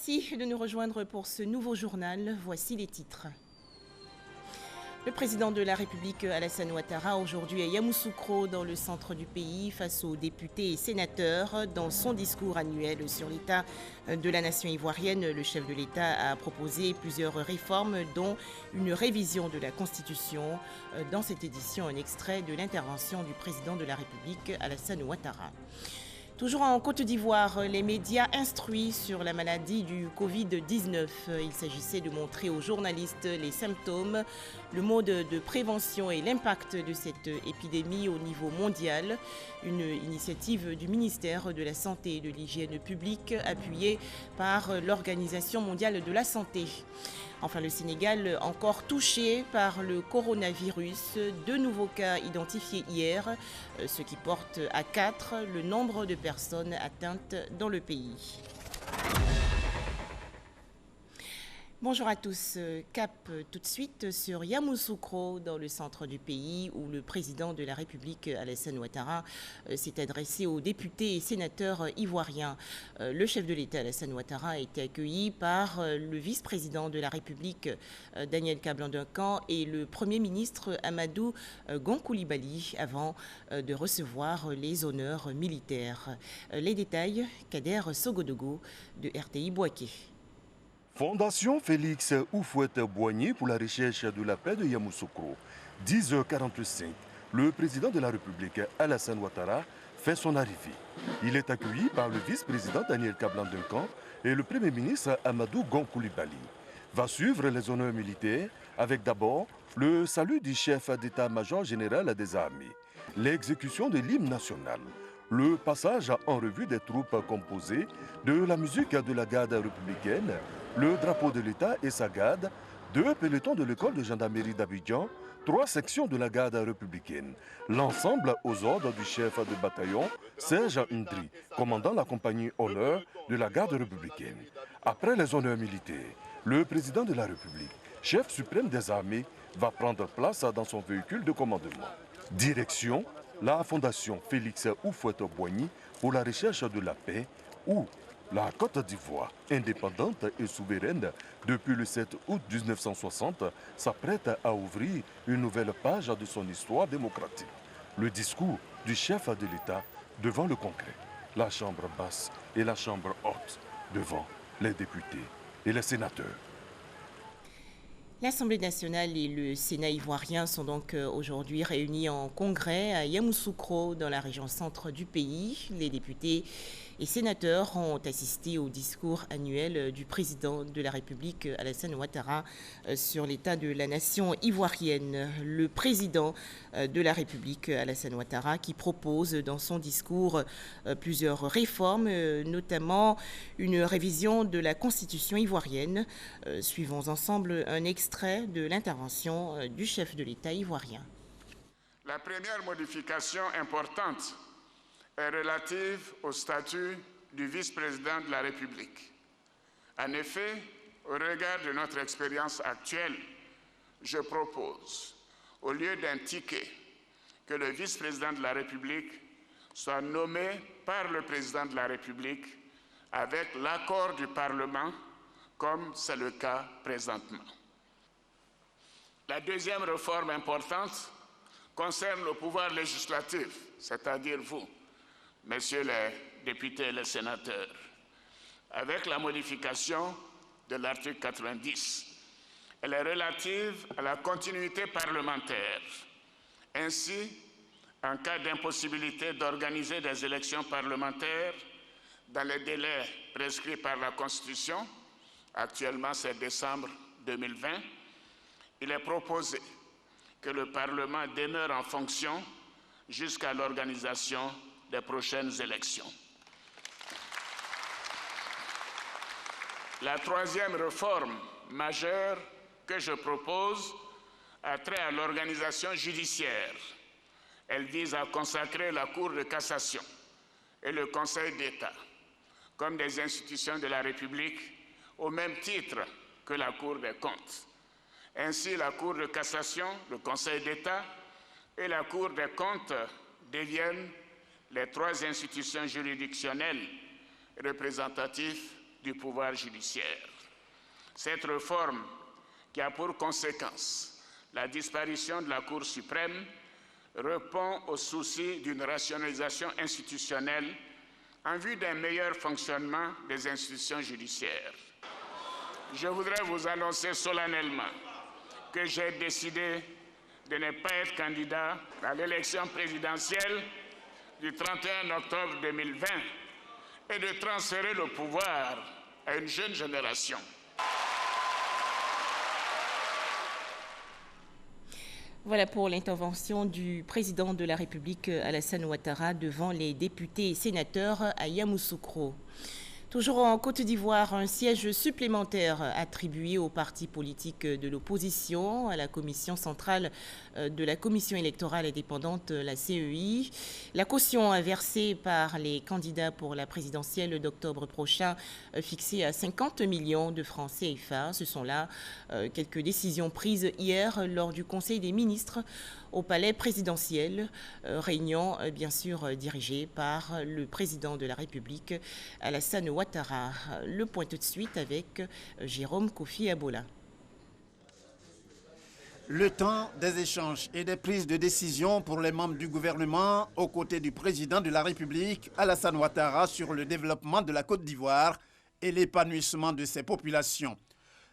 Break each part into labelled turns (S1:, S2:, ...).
S1: Merci de nous rejoindre pour ce nouveau journal. Voici les titres. Le président de la République, Alassane Ouattara, aujourd'hui à Yamoussoukro, dans le centre du pays, face aux députés et sénateurs. Dans son discours annuel sur l'état de la nation ivoirienne, le chef de l'État a proposé plusieurs réformes, dont une révision de la Constitution. Dans cette édition, un extrait de l'intervention du président de la République, Alassane Ouattara. Toujours en Côte d'Ivoire, les médias instruits sur la maladie du Covid-19. Il s'agissait de montrer aux journalistes les symptômes, le mode de prévention et l'impact de cette épidémie au niveau mondial. Une initiative du ministère de la Santé et de l'Hygiène publique appuyée par l'Organisation mondiale de la santé. Enfin, le Sénégal, encore touché par le coronavirus. 2 nouveaux cas identifiés hier, ce qui porte à 4 le nombre de personnes atteintes dans le pays. Bonjour à tous. Cap tout de suite sur Yamoussoukro, dans le centre du pays, où le président de la République, Alassane Ouattara, s'est adressé aux députés et sénateurs ivoiriens. Le chef de l'État, Alassane Ouattara, a été accueilli par le vice-président de la République, Daniel Kablan-Duncan, et le Premier ministre, Amadou Gon Coulibaly, avant de recevoir les honneurs militaires. Les détails, Kader Sogodogo de RTI Bouaké.
S2: Fondation Félix Houphouët-Boigny pour la recherche de la paix de Yamoussoukro. 10h45, le président de la République, Alassane Ouattara, fait son arrivée. Il est accueilli par le vice-président Daniel Kablan-Duncan et le Premier ministre Amadou Gon Coulibaly. Va suivre les honneurs militaires avec d'abord le salut du chef d'état-major général des armées, l'exécution de l'hymne national, le passage en revue des troupes composées de la musique de la garde républicaine, le drapeau de l'État et sa garde, 2 pelotons de l'école de gendarmerie d'Abidjan, 3 sections de la garde républicaine, l'ensemble aux ordres du chef de bataillon, Serge Ndri, commandant la compagnie honneur de la garde républicaine. Après les honneurs militaires, le président de la République, chef suprême des armées, va prendre place dans son véhicule de commandement. Direction la Fondation Félix Houphouët-Boigny pour la recherche de la paix, où la Côte d'Ivoire, indépendante et souveraine depuis le 7 août 1960, s'apprête à ouvrir une nouvelle page de son histoire démocratique. Le discours du chef de l'État devant le Congrès, la Chambre basse et la Chambre haute, devant les députés et les sénateurs.
S1: L'Assemblée nationale et le Sénat ivoirien sont donc aujourd'hui réunis en congrès à Yamoussoukro, dans la région centre du pays. Les députés et sénateurs ont assisté au discours annuel du président de la République, Alassane Ouattara, sur l'état de la nation ivoirienne. Le président de la République, Alassane Ouattara, qui propose dans son discours plusieurs réformes, notamment une révision de la Constitution ivoirienne. Suivons ensemble un extrait de l'intervention du chef de l'État ivoirien.
S3: La première modification importante est relative au statut du vice-président de la République. En effet, au regard de notre expérience actuelle, je propose, au lieu d'un ticket, que le vice-président de la République soit nommé par le président de la République avec l'accord du Parlement, comme c'est le cas présentement. La deuxième réforme importante concerne le pouvoir législatif, c'est-à-dire vous, messieurs les députés et les sénateurs, avec la modification de l'article 90. Elle est relative à la continuité parlementaire. Ainsi, en cas d'impossibilité d'organiser des élections parlementaires dans les délais prescrits par la Constitution, actuellement c'est décembre 2020, il est proposé que le Parlement demeure en fonction jusqu'à l'organisation des prochaines élections. La troisième réforme majeure que je propose a trait à l'organisation judiciaire. Elle vise à consacrer la Cour de cassation et le Conseil d'État comme des institutions de la République au même titre que la Cour des comptes. Ainsi, la Cour de cassation, le Conseil d'État et la Cour des comptes deviennent les 3 institutions juridictionnelles représentatives du pouvoir judiciaire. Cette réforme, qui a pour conséquence la disparition de la Cour suprême, répond au souci d'une rationalisation institutionnelle en vue d'un meilleur fonctionnement des institutions judiciaires. Je voudrais vous annoncer solennellement que j'ai décidé de ne pas être candidat à l'élection présidentielle du 31 octobre 2020 et de transférer le pouvoir à une jeune génération.
S1: Voilà pour l'intervention du président de la République Alassane Ouattara devant les députés et sénateurs à Yamoussoukro. Toujours en Côte d'Ivoire, un siège supplémentaire attribué aux partis politiques de l'opposition, à la commission centrale de la commission électorale indépendante, la CEI. La caution versée par les candidats pour la présidentielle d'octobre prochain, fixée à 50 millions de francs CFA. Ce sont là quelques décisions prises hier lors du Conseil des ministres au palais présidentiel, réunion bien sûr dirigée par le président de la République, Alassane Ouattara. Le point tout de suite avec Jérôme Kofi Abola.
S4: Le temps des échanges et des prises de décision pour les membres du gouvernement aux côtés du président de la République, Alassane Ouattara, sur le développement de la Côte d'Ivoire et l'épanouissement de ses populations.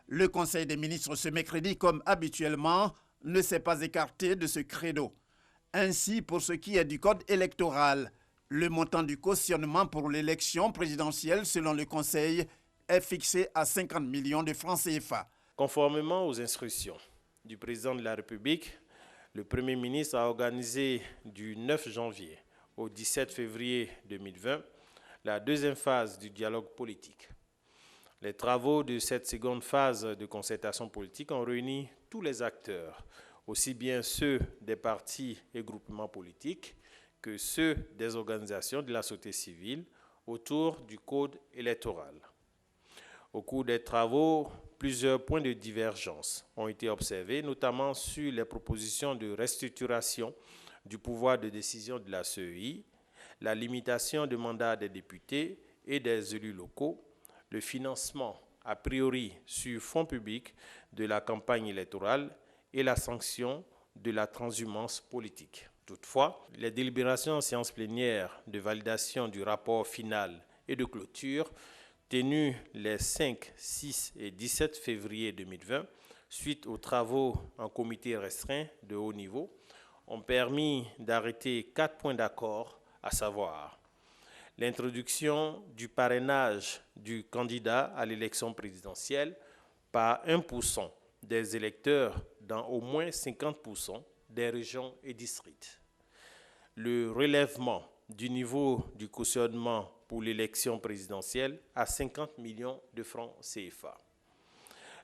S4: Le Conseil des ministres ce mercredi, comme habituellement, ne s'est pas écarté de ce credo. Ainsi, pour ce qui est du code électoral, le montant du cautionnement pour l'élection présidentielle, selon le Conseil, est fixé à 50 millions de francs CFA.
S5: Conformément aux instructions du président de la République, le Premier ministre a organisé du 9 janvier au 17 février 2020 la deuxième phase du dialogue politique. Les travaux de cette seconde phase de concertation politique ont réuni tous les acteurs, aussi bien ceux des partis et groupements politiques que ceux des organisations de la société civile autour du code électoral. Au cours des travaux, plusieurs points de divergence ont été observés, notamment sur les propositions de restructuration du pouvoir de décision de la CEI, la limitation du mandat des députés et des élus locaux, le financement a priori sur fonds publics de la campagne électorale et la sanction de la transhumance politique. Toutefois, les délibérations en séance plénière de validation du rapport final et de clôture tenues les 5, 6 et 17 février 2020, suite aux travaux en comité restreint de haut niveau, ont permis d'arrêter 4 points d'accord, à savoir l'introduction du parrainage du candidat à l'élection présidentielle par 1% des électeurs dans au moins 50% des régions et districts. Le relèvement du niveau du cautionnement pour l'élection présidentielle à 50 millions de francs CFA.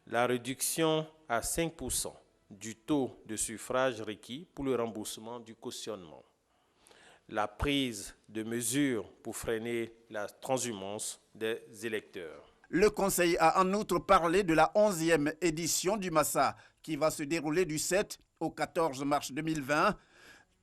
S5: La réduction à 5% du taux de suffrage requis pour le remboursement du cautionnement. La prise de mesures pour freiner la transhumance des électeurs.
S4: Le Conseil a en outre parlé de la 11e édition du Massa qui va se dérouler du 7 au 14 mars 2020.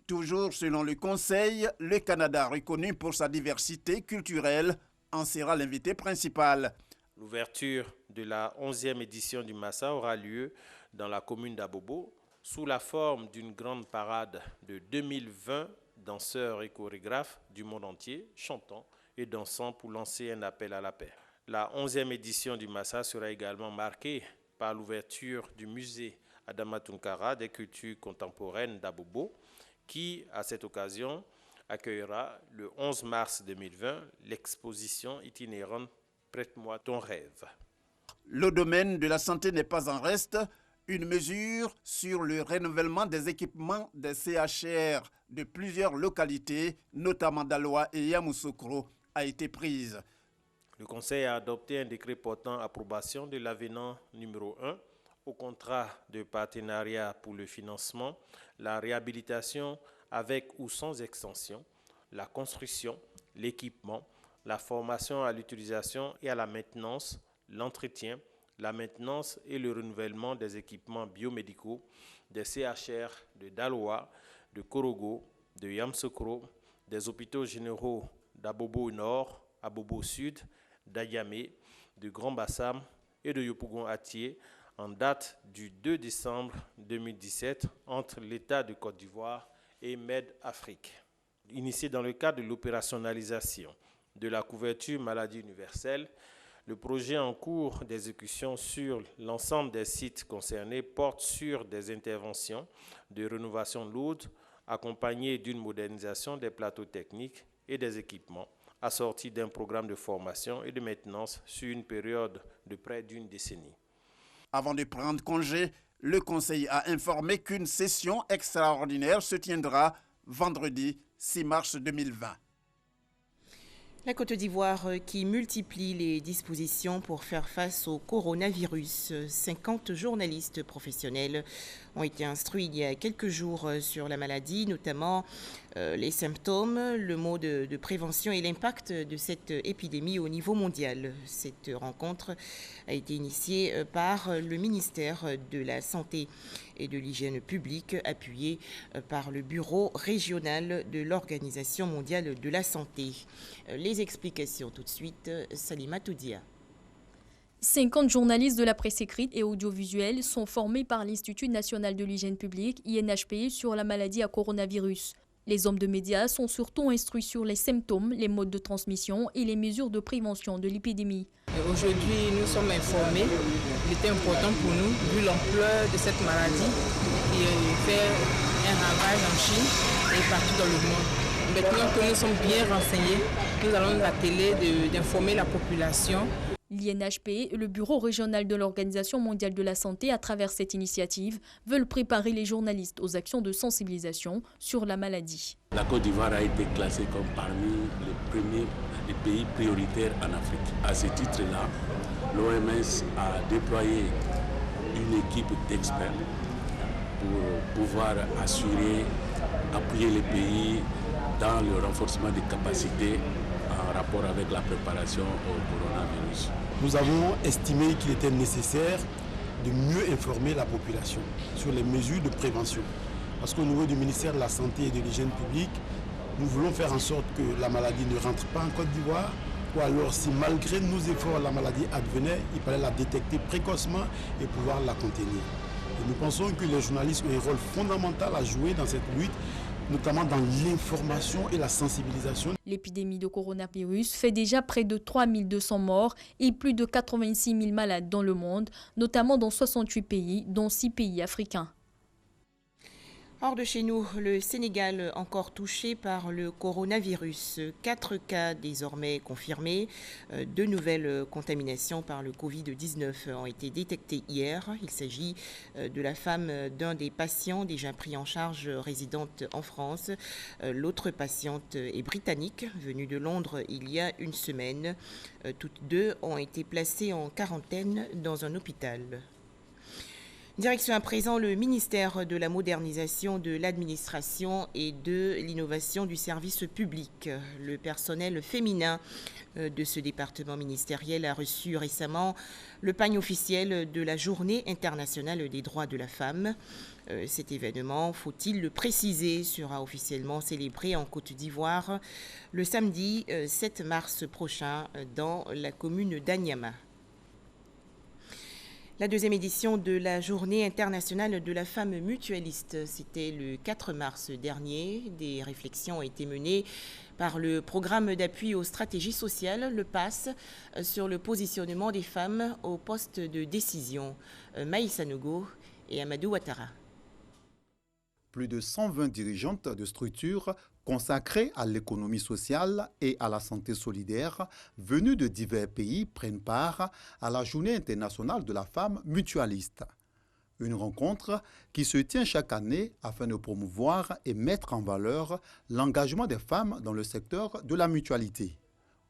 S4: Toujours selon le Conseil, le Canada, reconnu pour sa diversité culturelle, en sera l'invité principal.
S5: L'ouverture de la 11e édition du Massa aura lieu dans la commune d'Abobo sous la forme d'une grande parade de 2020 danseurs et chorégraphes du monde entier, chantant et dansant pour lancer un appel à la paix. La 11e édition du Massa sera également marquée par l'ouverture du musée Adama Tunkara des cultures contemporaines d'Abobo, qui, à cette occasion, accueillera le 11 mars 2020 l'exposition itinérante « Prête-moi ton rêve ».
S4: Le domaine de la santé n'est pas en reste. Une mesure sur le renouvellement des équipements des CHR de plusieurs localités, notamment d'Aloa et Yamoussoukro, a été prise.
S5: Le Conseil a adopté un décret portant approbation de l'avenant numéro 1 au contrat de partenariat pour le financement, la réhabilitation avec ou sans extension, la construction, l'équipement, la formation à l'utilisation et à la maintenance, l'entretien, la maintenance et le renouvellement des équipements biomédicaux des CHR de Daloa, de Korogo, de Yamoussoukro, des hôpitaux généraux d'Abobo Nord, Abobo Sud, d'Ayamé, de Grand Bassam et de Yopougon-Atié en date du 2 décembre 2017 entre l'État de Côte d'Ivoire et Med-Afrique. Initié dans le cadre de l'opérationnalisation de la couverture maladie universelle, le projet en cours d'exécution sur l'ensemble des sites concernés porte sur des interventions de rénovation lourde accompagnées d'une modernisation des plateaux techniques et des équipements, assortis d'un programme de formation et de maintenance sur une période de près d'une décennie.
S4: Avant de prendre congé, le Conseil a informé qu'une session extraordinaire se tiendra vendredi 6 mars 2020.
S1: La Côte d'Ivoire qui multiplie les dispositions pour faire face au coronavirus. 50 journalistes professionnels ont été instruits il y a quelques jours sur la maladie, notamment les symptômes, le mode de prévention et l'impact de cette épidémie au niveau mondial. Cette rencontre a été initiée par le ministère de la Santé et de l'Hygiène publique, appuyé par le Bureau régional de l'Organisation mondiale de la santé. Les explications tout de suite, Salima Toudia.
S6: 50 journalistes de la presse écrite et audiovisuelle sont formés par l'Institut national de l'hygiène publique, INHP, sur la maladie à coronavirus. Les hommes de médias sont surtout instruits sur les symptômes, les modes de transmission et les mesures de prévention de l'épidémie.
S7: Aujourd'hui, nous sommes informés. Il était important pour nous, vu l'ampleur de cette maladie qui fait un ravage en Chine et partout dans le monde. Maintenant que nous sommes bien renseignés, nous allons nous atteler d'informer la population.
S6: L'INHP, le Bureau régional de l'Organisation mondiale de la santé, à travers cette initiative, veulent préparer les journalistes aux actions de sensibilisation sur la maladie.
S8: La Côte d'Ivoire a été classée comme parmi les pays prioritaires en Afrique. À ce titre-là, l'OMS a déployé une équipe d'experts pour pouvoir appuyer les pays dans le renforcement des capacités en rapport avec la préparation au coronavirus.
S9: Nous avons estimé qu'il était nécessaire de mieux informer la population sur les mesures de prévention. Parce qu'au niveau du ministère de la Santé et de l'Hygiène publique, nous voulons faire en sorte que la maladie ne rentre pas en Côte d'Ivoire, ou alors si malgré nos efforts la maladie advenait, il fallait la détecter précocement et pouvoir la contenir. Et nous pensons que les journalistes ont un rôle fondamental à jouer dans cette lutte, notamment dans l'information et la sensibilisation.
S6: L'épidémie de coronavirus fait déjà près de 3200 morts et plus de 86 000 malades dans le monde, notamment dans 68 pays, dont 6 pays africains.
S1: Hors de chez nous, le Sénégal encore touché par le coronavirus. 4 cas désormais confirmés. 2 nouvelles contaminations par le Covid-19 ont été détectées hier. Il s'agit de la femme d'un des patients déjà pris en charge résidente en France. L'autre patiente est britannique, venue de Londres il y a une semaine. Toutes deux ont été placées en quarantaine dans un hôpital. Direction à présent le ministère de la modernisation de l'administration et de l'innovation du service public. Le personnel féminin de ce département ministériel a reçu récemment le pagne officiel de la Journée internationale des droits de la femme. Cet événement, faut-il le préciser, sera officiellement célébré en Côte d'Ivoire le samedi 7 mars prochain dans la commune d'Anyama. La deuxième édition de la Journée internationale de la femme mutualiste, c'était le 4 mars dernier. Des réflexions ont été menées par le programme d'appui aux stratégies sociales, le PASS, sur le positionnement des femmes au poste de décision. Maïssa Nogo et Amadou Ouattara.
S10: Plus de 120 dirigeantes de structures consacrées à l'économie sociale et à la santé solidaire venues de divers pays prennent part à la Journée internationale de la femme mutualiste. Une rencontre qui se tient chaque année afin de promouvoir et mettre en valeur l'engagement des femmes dans le secteur de la mutualité.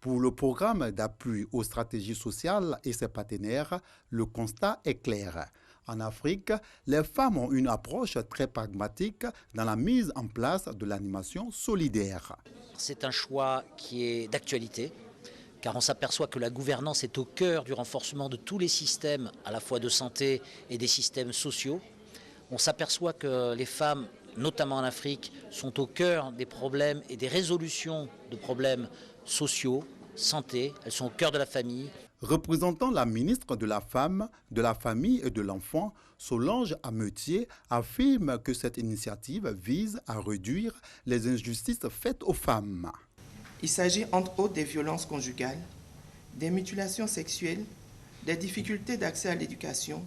S10: Pour le programme d'appui aux stratégies sociales et ses partenaires, le constat est clair. En Afrique, les femmes ont une approche très pragmatique dans la mise en place de l'animation solidaire.
S11: C'est un choix qui est d'actualité, car on s'aperçoit que la gouvernance est au cœur du renforcement de tous les systèmes, à la fois de santé et des systèmes sociaux. On s'aperçoit que les femmes, notamment en Afrique, sont au cœur des problèmes et des résolutions de problèmes sociaux, santé, elles sont au cœur de la famille.
S10: Représentant la ministre de la Femme, de la Famille et de l'Enfant, Solange Ametier, affirme que cette initiative vise à réduire les injustices faites aux femmes.
S12: Il s'agit entre autres des violences conjugales, des mutilations sexuelles, des difficultés d'accès à l'éducation,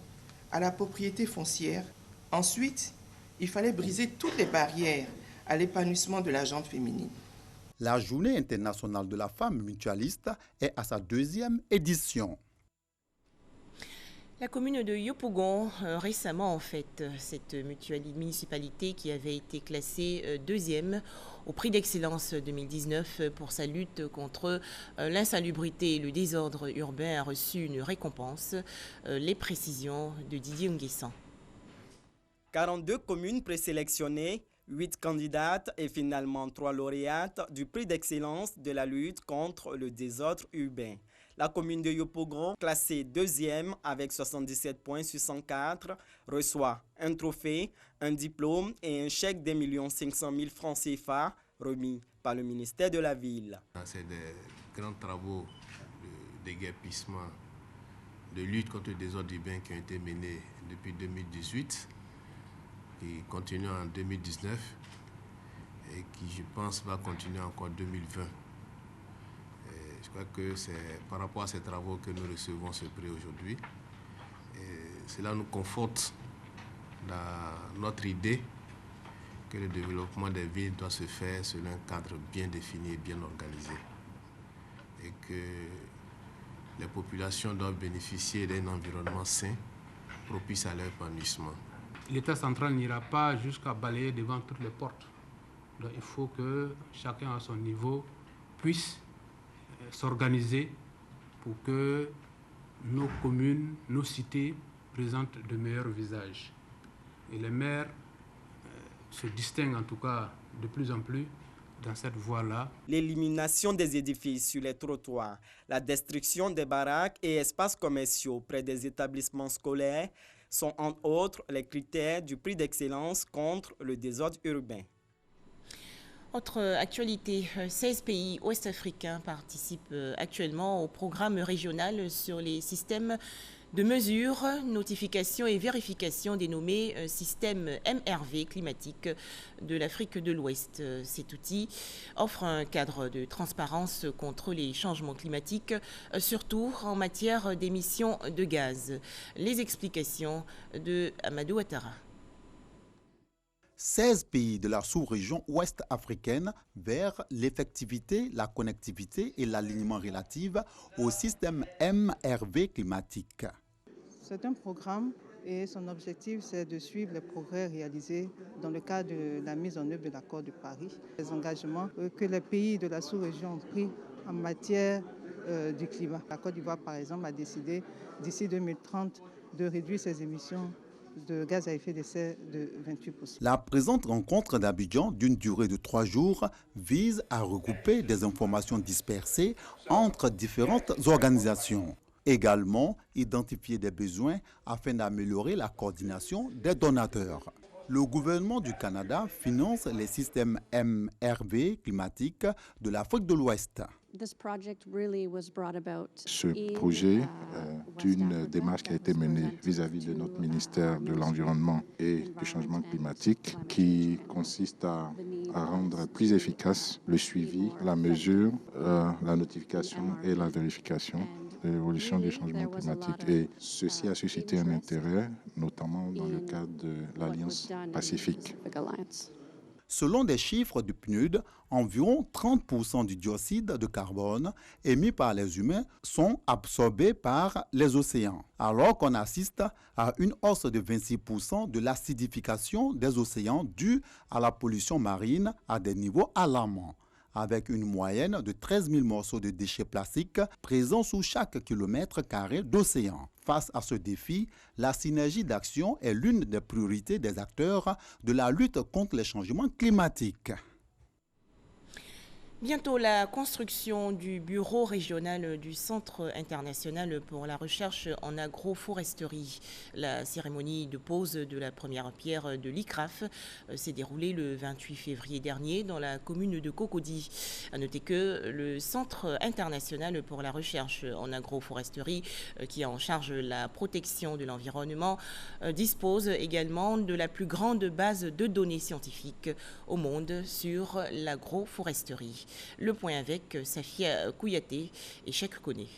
S12: à la propriété foncière. Ensuite, il fallait briser toutes les barrières à l'épanouissement de la gente féminine.
S10: La Journée internationale de la femme mutualiste est à sa 2e édition.
S1: La commune de Yopougon, récemment en fait, cette municipalité qui avait été classée 2e au prix d'excellence 2019 pour sa lutte contre l'insalubrité et le désordre urbain, a reçu une récompense. Les précisions de Didier Nguessan.
S13: 42 communes présélectionnées, 8 candidates et finalement 3 lauréates du prix d'excellence de la lutte contre le désordre urbain. La commune de Yopougon, classée 2e avec 77 points sur 104, reçoit un trophée, un diplôme et un chèque d'1 500 000 francs CFA remis par le ministère de la Ville.
S14: C'est des grands travaux de déguerpissement, de lutte contre le désordre urbain qui ont été menés depuis 2018. Qui continue en 2019 et qui, je pense, va continuer encore en 2020. Je crois que c'est par rapport à ces travaux que nous recevons ce prix aujourd'hui. Cela nous conforte dans notre idée que le développement des villes doit se faire selon un cadre bien défini et bien organisé. Et que les populations doivent bénéficier d'un environnement sain, propice à leur épanouissement.
S15: L'État central n'ira pas jusqu'à balayer devant toutes les portes. Donc il faut que chacun à son niveau puisse s'organiser pour que nos communes, nos cités présentent de meilleurs visages. Et les maires se distinguent en tout cas de plus en plus dans cette voie-là.
S13: L'élimination des édifices sur les trottoirs, la destruction des baraques et espaces commerciaux près des établissements scolaires sont entre autres les critères du prix d'excellence contre le désordre urbain.
S1: Autre actualité, 16 pays ouest-africains participent actuellement au programme régional sur les systèmes de mesure, notification et vérification dénommé système MRV climatique de l'Afrique de l'Ouest. Cet outil offre un cadre de transparence contre les changements climatiques, surtout en matière d'émissions de gaz. Les explications de Amadou Ouattara.
S10: 16 pays de la sous-région ouest africaine vers l'effectivité, la connectivité et l'alignement relatif au système MRV climatique.
S16: C'est un programme et son objectif, c'est de suivre les progrès réalisés dans le cadre de la mise en œuvre de l'accord de Paris. Les engagements que les pays de la sous-région ont pris en matière du climat. La Côte d'Ivoire, par exemple, a décidé d'ici 2030 de réduire ses émissions de gaz à effet de serre de 28%.
S10: La présente rencontre d'Abidjan, d'une durée de 3 jours, vise à regrouper des informations dispersées entre différentes organisations. Également, identifier des besoins afin d'améliorer la coordination des donateurs. Le gouvernement du Canada finance les systèmes MRV climatiques de l'Afrique de l'Ouest.
S17: Ce projet est une démarche qui a été menée vis-à-vis de notre ministère de l'Environnement et du Changement climatique qui consiste à rendre plus efficace le suivi, la mesure, la notification et la vérification de l'évolution du changement climatique. Et ceci a suscité un intérêt, notamment dans le cadre de l'Alliance Pacifique.
S10: Selon des chiffres du PNUD, environ 30% du dioxyde de carbone émis par les humains sont absorbés par les océans, alors qu'on assiste à une hausse de 26% de l'acidification des océans due à la pollution marine à des niveaux alarmants, avec une moyenne de 13 000 morceaux de déchets plastiques présents sous chaque kilomètre carré d'océan. Face à ce défi, la synergie d'action est l'une des priorités des acteurs de la lutte contre les changements climatiques.
S1: Bientôt la construction du bureau régional du Centre international pour la recherche en agroforesterie. La cérémonie de pose de la première pierre de l'ICRAF s'est déroulée le 28 février dernier dans la commune de Cocody. À noter que le Centre international pour la recherche en agroforesterie, qui a en charge la protection de l'environnement, dispose également de la plus grande base de données scientifiques au monde sur l'agroforesterie. Le point avec Safia Kouyaté et Cheikh Koné.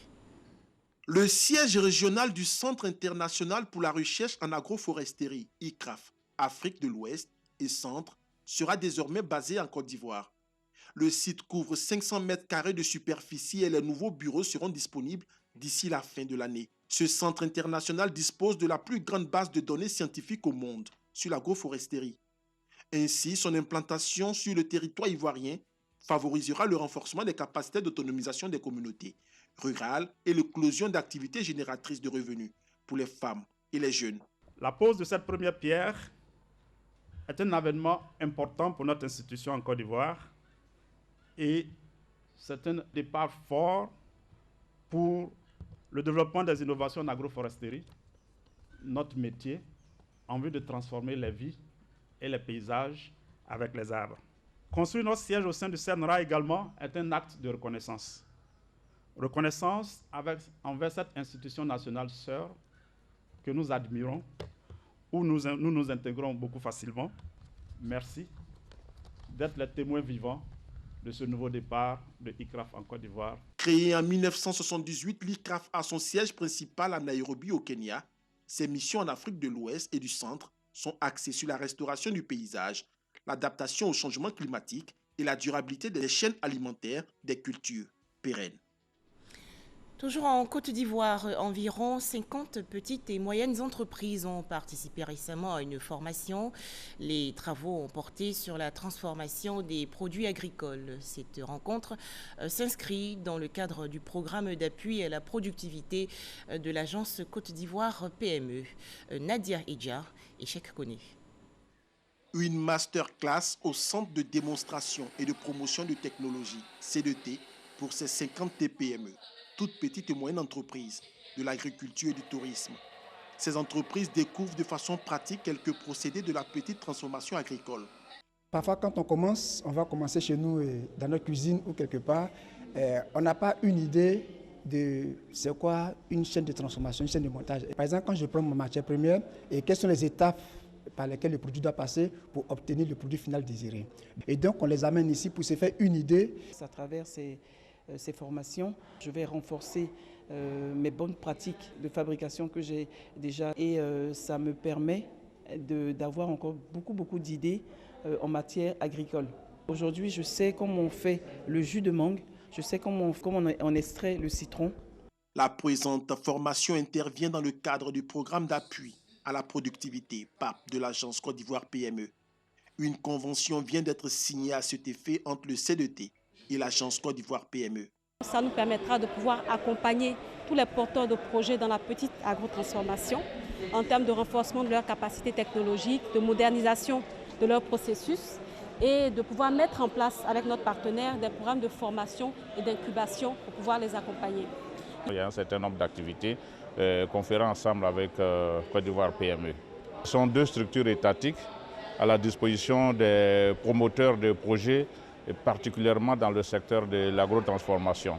S18: Le siège régional du Centre international pour la recherche en agroforesterie, ICRAF, Afrique de l'Ouest et Centre, sera désormais basé en Côte d'Ivoire. Le site couvre 500 mètres carrés de superficie et les nouveaux bureaux seront disponibles d'ici la fin de l'année. Ce centre international dispose de la plus grande base de données scientifiques au monde sur l'agroforesterie. Ainsi, son implantation sur le territoire ivoirien favorisera le renforcement des capacités d'autonomisation des communautés rurales et l'éclosion d'activités génératrices de revenus pour les femmes et les jeunes.
S19: La pose de cette première pierre est un événement important pour notre institution en Côte d'Ivoire et c'est un départ fort pour le développement des innovations en agroforesterie, notre métier, en vue de transformer les vies et les paysages avec les arbres. Construire notre siège au sein du CNRA également est un acte de reconnaissance. Reconnaissance envers cette institution nationale sœur que nous admirons, où nous intégrons beaucoup facilement. Merci d'être les témoins vivants de ce nouveau départ de ICRAF en Côte d'Ivoire.
S18: Créé en 1978, l'ICRAF a son siège principal à Nairobi au Kenya. Ses missions en Afrique de l'Ouest et du Centre sont axées sur la restauration du paysage, l'adaptation au changement climatique et la durabilité des chaînes alimentaires des cultures pérennes.
S1: Toujours en Côte d'Ivoire, environ 50 petites et moyennes entreprises ont participé récemment à une formation. Les travaux ont porté sur la transformation des produits agricoles. Cette rencontre s'inscrit dans le cadre du programme d'appui à la productivité de l'agence Côte d'Ivoire PME. Nadia Edjar et Cheikh Koné.
S18: Une masterclass au Centre de démonstration et de promotion de technologie, CDT, pour ces 50 TPME, toutes petites et moyennes entreprises de l'agriculture et du tourisme. Ces entreprises découvrent de façon pratique quelques procédés de la petite transformation agricole.
S20: Parfois, quand on va commencer chez nous, dans notre cuisine ou quelque part, on n'a pas une idée de c'est quoi une chaîne de transformation, une chaîne de montage. Par exemple, quand je prends ma matière première, et quelles sont les étapes par lesquelles le produit doit passer pour obtenir le produit final désiré. Et donc, on les amène ici pour se faire une idée.
S21: À travers ces formations, je vais renforcer mes bonnes pratiques de fabrication que j'ai déjà et ça me permet d'avoir encore beaucoup d'idées en matière agricole. Aujourd'hui, je sais comment on fait le jus de mangue, je sais comment on extrait le citron.
S18: La présente formation intervient dans le cadre du programme d'appui à la productivité PAP de l'agence Côte d'Ivoire PME. Une convention vient d'être signée à cet effet entre le CDT et l'agence Côte d'Ivoire PME.
S22: Ça nous permettra de pouvoir accompagner tous les porteurs de projets dans la petite agrotransformation en termes de renforcement de leurs capacités technologiques, de modernisation de leurs processus et de pouvoir mettre en place avec notre partenaire des programmes de formation et d'incubation pour pouvoir les accompagner.
S23: Il y a un certain nombre d'activités qu'on fera ensemble avec Côte d'Ivoire PME. Ce sont deux structures étatiques à la disposition des promoteurs de projets, et particulièrement dans le secteur de l'agrotransformation.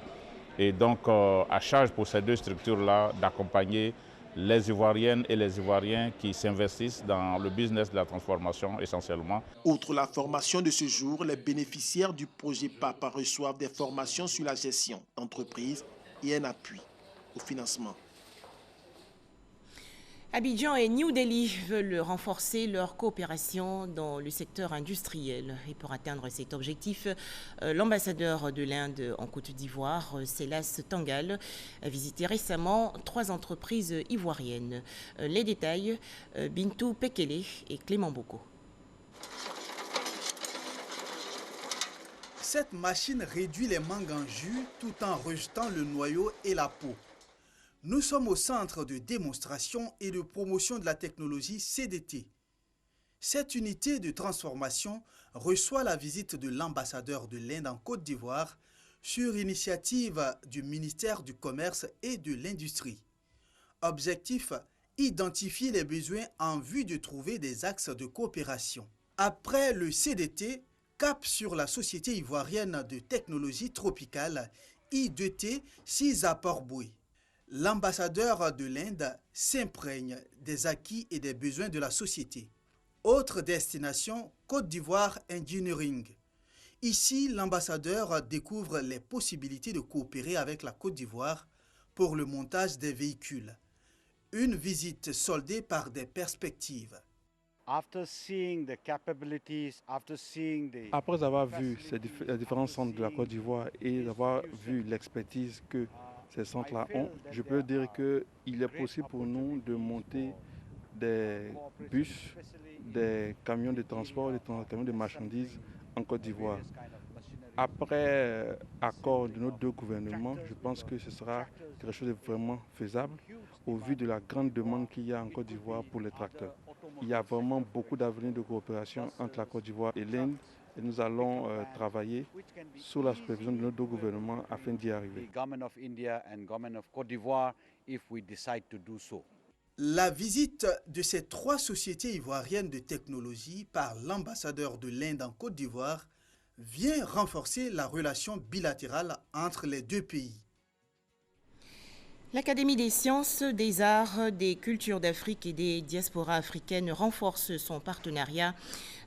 S23: Et donc, à charge pour ces deux structures-là d'accompagner les Ivoiriennes et les Ivoiriens qui s'investissent dans le business de la transformation essentiellement.
S18: Outre la formation de ce jour, les bénéficiaires du projet PAP reçoivent des formations sur la gestion d'entreprise et un appui au financement.
S1: Abidjan et New Delhi veulent renforcer leur coopération dans le secteur industriel. Et pour atteindre cet objectif, l'ambassadeur de l'Inde en Côte d'Ivoire, Célas Tangal, a visité récemment 3 entreprises ivoiriennes. Les détails, Bintou Pekele et Clément Boko.
S24: Cette machine réduit les mangues en jus tout en rejetant le noyau et la peau. Nous sommes au centre de démonstration et de promotion de la technologie CDT. Cette unité de transformation reçoit la visite de l'ambassadeur de l'Inde en Côte d'Ivoire sur initiative du ministère du Commerce et de l'Industrie. Objectif, identifier les besoins en vue de trouver des axes de coopération. Après le CDT, cap sur la Société ivoirienne de technologie tropicale, I2T, 6 à Port-Boué. L'ambassadeur de l'Inde s'imprègne des acquis et des besoins de la société. Autre destination, Côte d'Ivoire Engineering. Ici, l'ambassadeur découvre les possibilités de coopérer avec la Côte d'Ivoire pour le montage des véhicules. Une visite soldée par des perspectives.
S2: Après avoir vu les différents centres de la Côte d'Ivoire et avoir vu l'expertise que ces centres-là ont, je peux dire qu'il est possible pour nous de monter des bus, des camions de transport, des camions de marchandises en Côte d'Ivoire. Après accord de nos deux gouvernements, je pense que ce sera quelque chose de vraiment faisable au vu de la grande demande qu'il y a en Côte d'Ivoire pour les tracteurs. Il y a vraiment beaucoup d'avenir de coopération entre la Côte d'Ivoire et l'Inde et nous allons travailler sous la supervision de nos deux gouvernements afin d'y arriver.
S24: La visite de ces 3 sociétés ivoiriennes de technologie par l'ambassadeur de l'Inde en Côte d'Ivoire vient renforcer la relation bilatérale entre les deux pays.
S1: L'Académie des sciences, des arts, des cultures d'Afrique et des diasporas africaines renforce son partenariat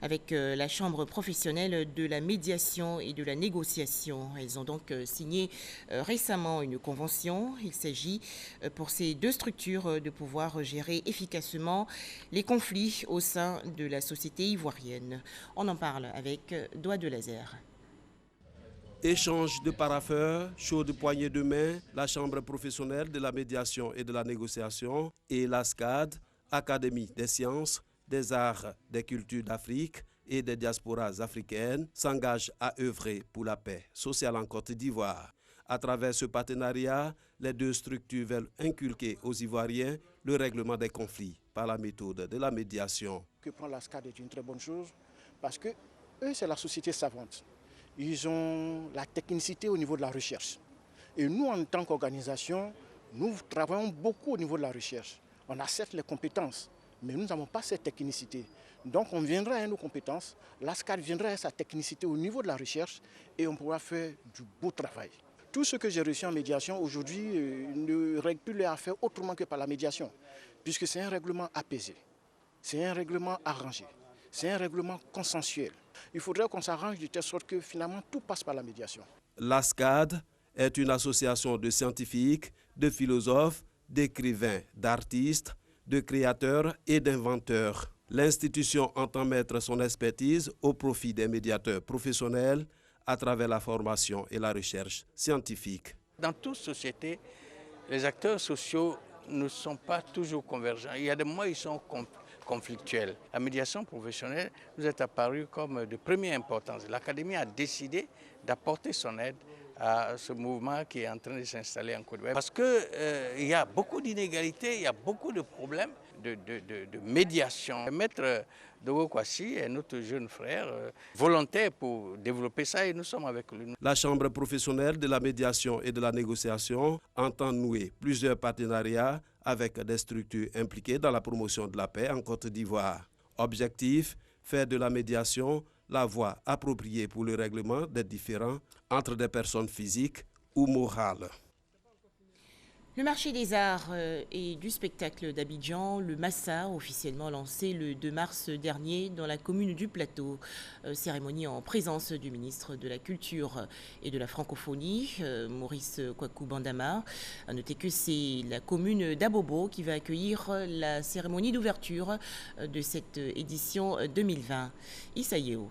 S1: avec la Chambre professionnelle de la médiation et de la négociation. Elles ont donc signé récemment une convention. Il s'agit pour ces 2 structures de pouvoir gérer efficacement les conflits au sein de la société ivoirienne. On en parle avec Doigt de Laser.
S3: Échange de parapheurs, chaude poignée de main, la Chambre professionnelle de la médiation et de la négociation et l'ASCAD, Académie des sciences, des arts, des cultures d'Afrique et des diasporas africaines, s'engagent à œuvrer pour la paix sociale en Côte d'Ivoire. À travers ce partenariat, les 2 structures veulent inculquer aux Ivoiriens le règlement des conflits par la méthode de la médiation.
S4: Que prend l'ASCAD est une très bonne chose parce que eux, c'est la société savante. Ils ont la technicité au niveau de la recherche. Et nous, en tant qu'organisation, nous travaillons beaucoup au niveau de la recherche. On a certes les compétences, mais nous n'avons pas cette technicité. Donc on viendra à nos compétences, l'ASCAD viendra à sa technicité au niveau de la recherche et on pourra faire du beau travail. Tout ce que j'ai reçu en médiation aujourd'hui ne règle plus les affaires autrement que par la médiation, puisque c'est un règlement apaisé, c'est un règlement arrangé, c'est un règlement consensuel. Il faudrait qu'on s'arrange de telle sorte que finalement tout passe par la médiation.
S3: L'ASCAD est une association de scientifiques, de philosophes, d'écrivains, d'artistes, de créateurs et d'inventeurs. L'institution entend mettre son expertise au profit des médiateurs professionnels à travers la formation et la recherche scientifique.
S5: Dans toute société, les acteurs sociaux ne sont pas toujours convergents. Il y a des moments où ils sont conflictuels. La médiation professionnelle nous est apparue comme de première importance. L'Académie a décidé d'apporter son aide à ce mouvement qui est en train de s'installer en Côte d'Ivoire. Parce qu'il y a beaucoup d'inégalités, il y a beaucoup de problèmes de médiation. Maître Dogo Kwasi est notre jeune frère, volontaire pour développer ça et nous sommes avec lui.
S3: La Chambre professionnelle de la médiation et de la négociation entend nouer plusieurs partenariats avec des structures impliquées dans la promotion de la paix en Côte d'Ivoire. Objectif, faire de la médiation la voie appropriée pour le règlement des différends entre des personnes physiques ou morales.
S1: Le marché des arts et du spectacle d'Abidjan, le Massa, officiellement lancé le 2 mars dernier dans la commune du Plateau. Cérémonie en présence du ministre de la Culture et de la Francophonie, Maurice Kwaku Bandama. À noter que c'est la commune d'Abobo qui va accueillir la cérémonie d'ouverture de cette édition 2020. Issa Yeo.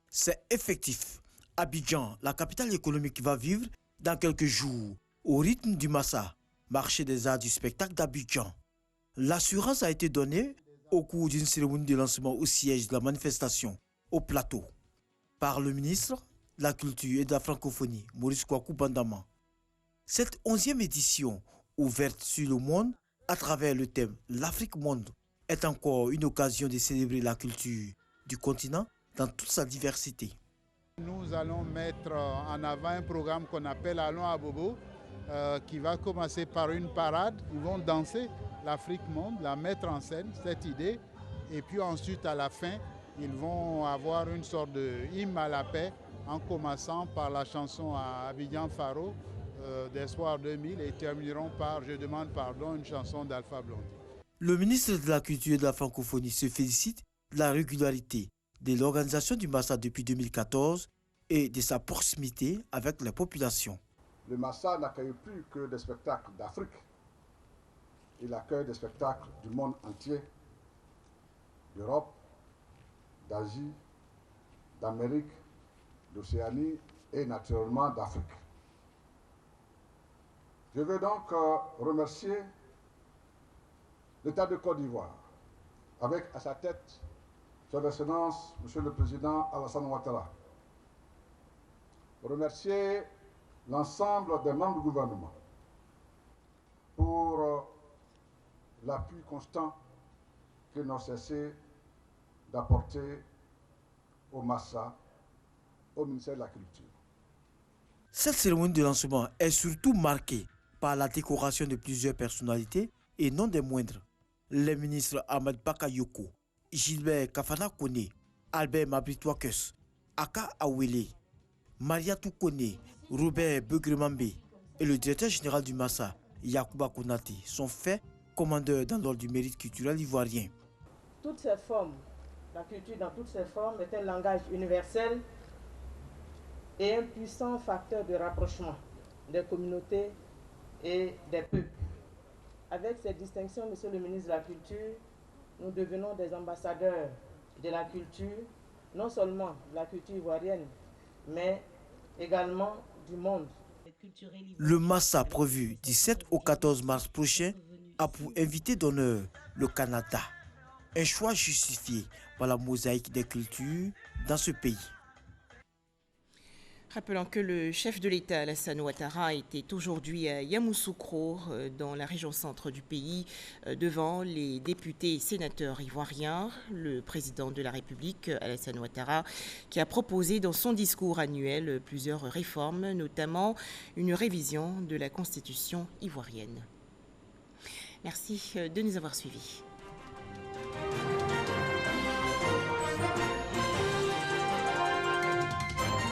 S25: C'est effectif. Abidjan, la capitale économique, va vivre dans quelques jours au rythme du Massa, marché des arts du spectacle d'Abidjan. L'assurance a été donnée au cours d'une cérémonie de lancement au siège de la manifestation, au Plateau, par le ministre de la Culture et de la Francophonie, Maurice Kwaku Bandama. Cette 11e édition, ouverte sur le monde à travers le thème « L'Afrique monde est encore une occasion de célébrer la culture du continent dans toute sa diversité.
S6: Nous allons mettre en avant un programme qu'on appelle Allons à Bobo, qui va commencer par une parade. Ils vont danser l'Afrique monde, la mettre en scène, cette idée. Et puis ensuite, à la fin, ils vont avoir une sorte de hymne à la paix, en commençant par la chanson à Abidjan Faro d'Espoir 2000 et termineront par Je demande pardon, une chanson d'Alpha Blondy.
S25: Le ministre de la Culture et de la Francophonie se félicite de la régularité de l'organisation du Massa depuis 2014 et de sa proximité avec la population.
S7: Le Massa n'accueille plus que des spectacles d'Afrique. Il accueille des spectacles du monde entier, d'Europe, d'Asie, d'Amérique, d'Océanie et naturellement d'Afrique. Je veux donc remercier l'État de Côte d'Ivoire, avec à sa tête Son Excellence, Monsieur le Président Alassane Ouattara. Remercier l'ensemble des membres du gouvernement pour l'appui constant qu'ils n'ont cessé d'apporter au Massa, au ministère de la Culture.
S25: Cette cérémonie de lancement est surtout marquée par la décoration de plusieurs personnalités et non des moindres. Les ministres Ahmed Bakayoko, Gilbert Kafana Kone, Albert Mabritouakes, Aka Awele, Maria Toukone, Robert Begremambe et le directeur général du Massa, Yacouba Konate, sont faits commandeurs dans l'ordre du mérite culturel ivoirien.
S8: Toutes ces formes, la culture dans toutes ses formes est un langage universel et un puissant facteur de rapprochement des communautés et des peuples. Avec ces distinctions, Monsieur le ministre de la Culture, nous devenons des ambassadeurs de la culture, non seulement de la culture ivoirienne, mais également du monde.
S25: Le Massa prévu du 7 au 14 mars prochain a pour invité d'honneur le Canada. Un choix justifié par la mosaïque des cultures dans ce pays.
S1: Rappelons que le chef de l'État, Alassane Ouattara, était aujourd'hui à Yamoussoukro, dans la région centre du pays, devant les députés et sénateurs ivoiriens. Le président de la République, Alassane Ouattara, qui a proposé dans son discours annuel plusieurs réformes, notamment une révision de la Constitution ivoirienne. Merci de nous avoir suivis.